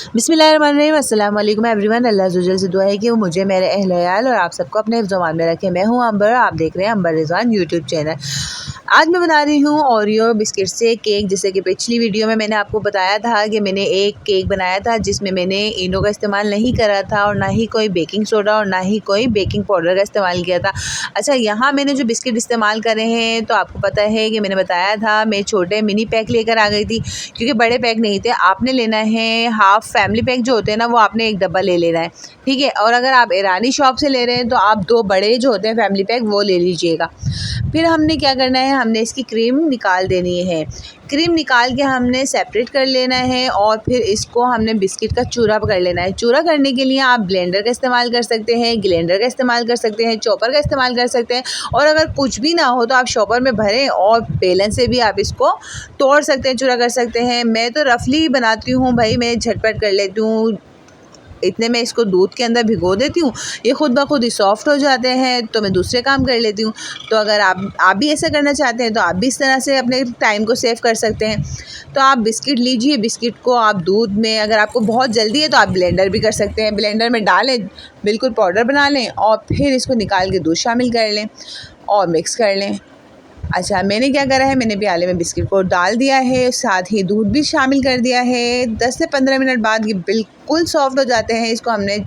बिस्मिल्लाहिर्रहमानिर्रहीम। अस्सलाम वालेकुम एवरीवन। अल्लाह जुल से दुआ है कि वो मुझे, मेरे अहल और आप सबको अपने ज़ुबान में रखे। मैं हूँ अंबर, आप देख रहे हैं अंबर रिजवान यूट्यूब चैनल। आज मैं बना रही हूँ ओरियो बिस्किट से केक। जैसे कि पिछली वीडियो में मैंने आपको बताया था कि मैंने एक केक बनाया था जिसमें मैंने इनो का इस्तेमाल नहीं करा था और ना ही कोई बेकिंग सोडा और ना ही कोई बेकिंग पाउडर का इस्तेमाल किया था। अच्छा, यहाँ मैंने जो बिस्किट इस्तेमाल करे हैं तो आपको पता है कि मैंने बताया था मैं छोटे मिनी पैक लेकर आ गई थी, क्योंकि बड़े पैक नहीं थे। आपने लेना है हाफ फैमिली पैक जो होते हैं ना, वो आपने एक डब्बा ले लेना है, ठीक है। और अगर आप ईरानी शॉप से ले रहे हैं तो आप 2 बड़े जो होते हैं फैमिली पैक वो ले लीजिएगा। फिर हमने क्या करना है, हमने इसकी क्रीम निकाल देनी है। क्रीम निकाल के हमने सेपरेट कर लेना है और फिर इसको हमने बिस्किट का चूरा कर लेना है। चूरा करने के लिए आप ब्लेंडर का इस्तेमाल कर सकते हैं, ग्राइंडर का इस्तेमाल कर सकते हैं, चॉपर का इस्तेमाल कर सकते हैं, और अगर कुछ भी ना हो तो आप शॉपर में भरें और बेलन से भी आप इसको तोड़ सकते हैं, चूरा कर सकते हैं। मैं तो रफली बनाती हूँ भाई, मैं झटपट कर लेती हूँ। इतने में इसको दूध के अंदर भिगो देती हूँ, ये खुद ब खुद ही सॉफ्ट हो जाते हैं, तो मैं दूसरे काम कर लेती हूँ। तो अगर आप भी ऐसा करना चाहते हैं तो आप भी इस तरह से अपने टाइम को सेव कर सकते हैं। तो आप बिस्किट लीजिए, बिस्किट को आप दूध में, अगर आपको बहुत जल्दी है तो आप ब्लेंडर भी कर सकते हैं, ब्लेंडर में डालें, बिल्कुल पाउडर बना लें और फिर इसको निकाल के दूध शामिल कर लें और मिक्स कर लें। अच्छा, मैंने क्या करा है, मैंने प्याले में बिस्किट को डाल दिया है, साथ ही दूध भी शामिल कर दिया है। 10 से 15 मिनट बाद ये बिल्कुल सॉफ्ट हो जाते हैं। इसको हमने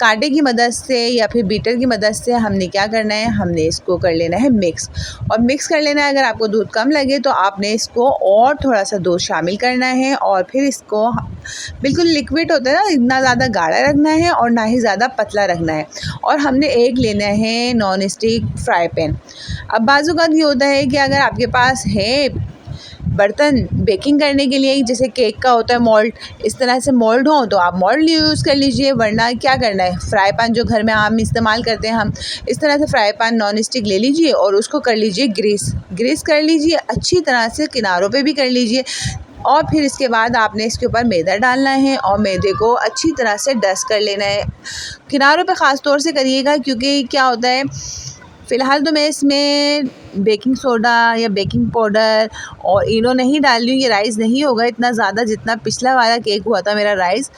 कांटे की मदद से या फिर बीटर की मदद से हमने क्या करना है, हमने इसको कर लेना है मिक्स, और मिक्स कर लेना है। अगर आपको दूध कम लगे तो आपने इसको और थोड़ा सा दूध शामिल करना है और फिर इसको बिल्कुल लिक्विड होता है ना, इतना ज़्यादा गाढ़ा रखना है और ना ही ज़्यादा पतला रखना है। और हमने एक लेना है नॉन स्टिक फ्राई पैन। अब बाज़ू का ये होता है कि अगर आपके पास है बर्तन बेकिंग करने के लिए, जैसे केक का होता है मोल्ड, इस तरह से मोल्ड हो तो आप मोल्ड यूज़ कर लीजिए, वरना क्या करना है, फ्राई पैन जो घर में आम इस्तेमाल करते हैं हम, इस तरह से फ्राई पैन नॉन स्टिक ले लीजिए और उसको कर लीजिए ग्रीस कर लीजिए अच्छी तरह से, किनारों पे भी कर लीजिए। और फिर इसके बाद आपने इसके ऊपर मैदा डालना है और मैदे को अच्छी तरह से डस्ट कर लेना है। किनारों पे ख़ास तौर से करिएगा, क्योंकि क्या होता है, फ़िलहाल तो मैं इसमें बेकिंग सोडा या बेकिंग पाउडर और इनो नहीं डाल रही हूँ, ये राइस नहीं होगा इतना ज़्यादा जितना पिछला वाला केक हुआ था मेरा राइस।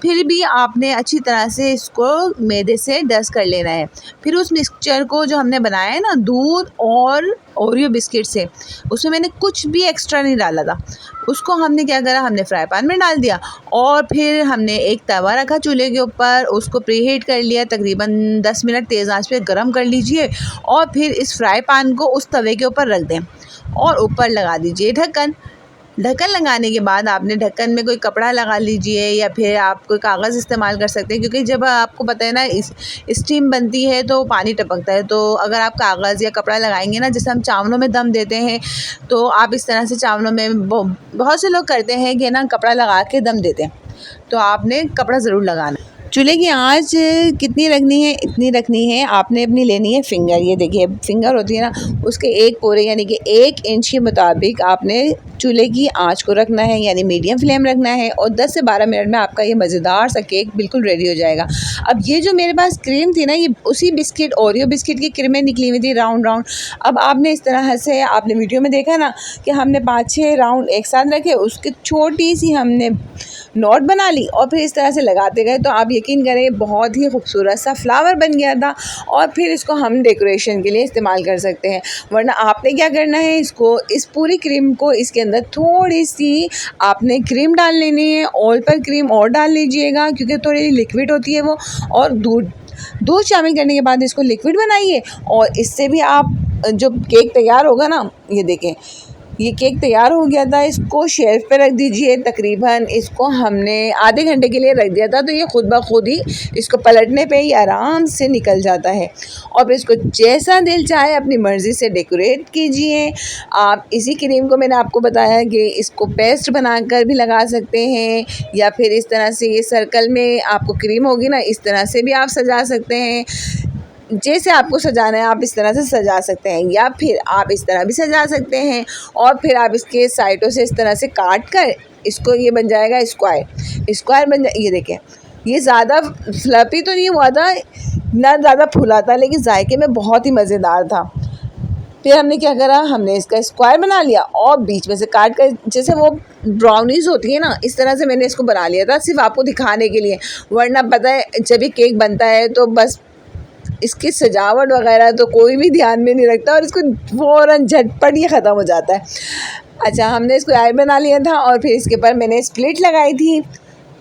फिर भी आपने अच्छी तरह से इसको मैदे से डस्ट कर लेना है। फिर उस मिक्सचर को जो हमने बनाया है ना दूध और ओरियो बिस्किट से, उसमें मैंने कुछ भी एक्स्ट्रा नहीं डाला था, उसको हमने क्या करा, हमने फ्राई पैन में डाल दिया और फिर हमने एक तवा रखा चूल्हे के ऊपर, उसको प्रीहीट कर लिया, तकरीबन 10 मिनट तेज़ आंच पे गर्म कर लीजिए और फिर इस फ्राई पैन को उस तवे के ऊपर रख दें और ऊपर लगा दीजिए ढक्कन। ढक्कन लगाने के बाद आपने ढक्कन में कोई कपड़ा लगा लीजिए या फिर आप कोई कागज़ इस्तेमाल कर सकते हैं, क्योंकि जब आपको पता है ना स्टीम बनती है तो पानी टपकता है। तो अगर आप कागज़ या कपड़ा लगाएंगे ना, जैसे हम चावलों में दम देते हैं, तो आप इस तरह से चावलों में बहुत से लोग करते हैं कि ना कपड़ा लगा के दम देते हैं, तो आपने कपड़ा ज़रूर लगाना। चूल्हे की आंच कितनी रखनी है, इतनी रखनी है। आपने अपनी लेनी है फिंगर, ये देखिए फिंगर होती है ना, उसके एक पोरे यानी कि 1 इंच के मुताबिक आपने चूल्हे की आंच को रखना है, यानी मीडियम फ्लेम रखना है। और 10 से 12 मिनट में आपका ये मज़ेदार सा केक बिल्कुल रेडी हो जाएगा। अब ये जो मेरे पास क्रीम थी ना, ये उसी बिस्किट, ओरियो बिस्किट की क्रीमें निकली हुई थी राउंड राउंड। अब आपने इस तरह से, आपने वीडियो में देखा ना कि हमने 5-6 राउंड एक साथ रखे, उसकी छोटी सी हमने नोट बना ली और फिर इस तरह से लगाते गए, तो आप यकीन करें बहुत ही खूबसूरत सा फ्लावर बन गया था। और फिर इसको हम डेकोरेशन के लिए इस्तेमाल कर सकते हैं। वरना आपने क्या करना है, इसको, इस पूरी क्रीम को इसके अंदर थोड़ी सी आपने क्रीम डाल लेनी है, ऑयल पर क्रीम और डाल लीजिएगा क्योंकि थोड़ी लिक्विड होती है वो, और दूध शामिल करने के बाद इसको लिक्विड बनाइए। और इससे भी आप, जो केक तैयार होगा ना, ये देखें ये केक तैयार हो गया था, इसको शेल्फ पे रख दीजिए। तकरीबन इसको हमने आधे घंटे के लिए रख दिया था, तो ये खुद ब खुद ही इसको पलटने पे ही आराम से निकल जाता है। और फिर इसको जैसा दिल चाहे अपनी मर्ज़ी से डेकोरेट कीजिए। आप इसी क्रीम को, मैंने आपको बताया कि इसको पेस्ट बनाकर भी लगा सकते हैं, या फिर इस तरह से ये सर्कल में आपको क्रीम होगी ना, इस तरह से भी आप सजा सकते हैं। जैसे आपको सजाना है आप इस तरह से सजा सकते हैं, या फिर आप इस तरह भी सजा सकते हैं। और फिर आप इसके साइडों से इस तरह से काट कर इसको, ये बन जाएगा स्क्वायर बन जाए। ये देखें, ये ज़्यादा फ्लफी तो नहीं हुआ था, ना ज़्यादा फूला था, लेकिन जायके में बहुत ही मज़ेदार था। फिर हमने क्या करा, हमने इसका स्क्वायर बना लिया और बीच में से काट कर, जैसे वो ब्राउनीज होती है ना, इस तरह से मैंने इसको बना लिया था, सिर्फ आपको दिखाने के लिए। वरना पता है जब भी केक बनता है तो बस इसकी सजावट वगैरह तो कोई भी ध्यान में नहीं रखता और इसको फ़ौरन झटपट ये ख़त्म हो जाता है। अच्छा, हमने इसको आई बना लिया था और फिर इसके ऊपर मैंने स्प्लिट लगाई थी।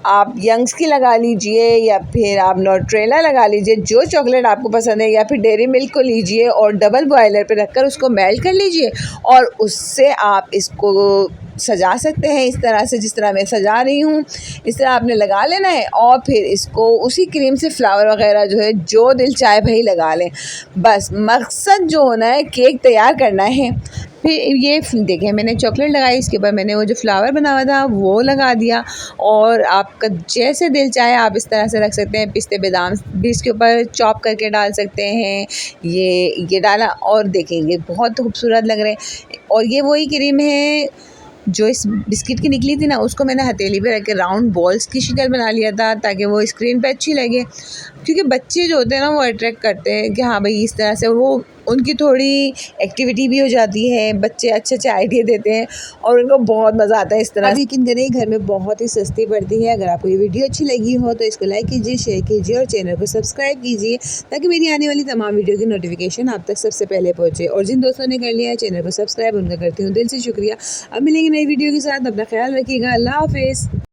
आप यंग्स की लगा लीजिए या फिर आप न्यूट्रेला लगा लीजिए, जो चॉकलेट आपको पसंद है, या फिर डेयरी मिल्क को लीजिए और डबल बॉयलर पे रखकर उसको मेल्ट कर लीजिए और उससे आप इसको सजा सकते हैं इस तरह से, जिस तरह मैं सजा रही हूँ। इस तरह आपने लगा लेना है और फिर इसको उसी क्रीम से फ्लावर वगैरह जो है जो दिल चाहे भाई लगा लें। बस मकसद जो होना है केक तैयार करना है। फिर ये देखें, मैंने चॉकलेट लगाई, इसके ऊपर मैंने वो जो फ्लावर बना हुआ था वो लगा दिया और आपका जैसे दिल चाहे आप इस तरह से रख सकते हैं। पिस्ते बादाम भी इसके ऊपर चॉप करके डाल सकते हैं। ये डाला और देखेंगे बहुत खूबसूरत लग रहे हैं। और ये वही क्रीम है जो इस बिस्किट की निकली थी ना, उसको मैंने हथेली पे रख के राउंड बॉल्स की शक्ल बना लिया था ताकि वो स्क्रीन पे अच्छी लगे। क्योंकि बच्चे जो होते हैं ना वो अट्रैक्ट करते हैं कि हाँ भाई इस तरह से, वो उनकी थोड़ी एक्टिविटी भी हो जाती है। बच्चे अच्छे अच्छे आइडिया देते हैं और उनको बहुत मज़ा आता है इस तरह। यकीन करें घर में बहुत ही सस्ती पड़ती है। अगर आपको ये वीडियो अच्छी लगी हो तो इसको लाइक कीजिए, शेयर कीजिए और चैनल को सब्सक्राइब कीजिए ताकि मेरी आने वाली तमाम वीडियो की नोटिफिकेशन आप तक सबसे पहले पहुँचे। और जिन दोस्तों ने कर लिया है चैनल को सब्सक्राइब, उनका करती हूँ दिल से शुक्रिया। अब मिलेंगे नई वीडियो के साथ, अपना ख्याल रखिएगा। अल्लाह हाफिज़।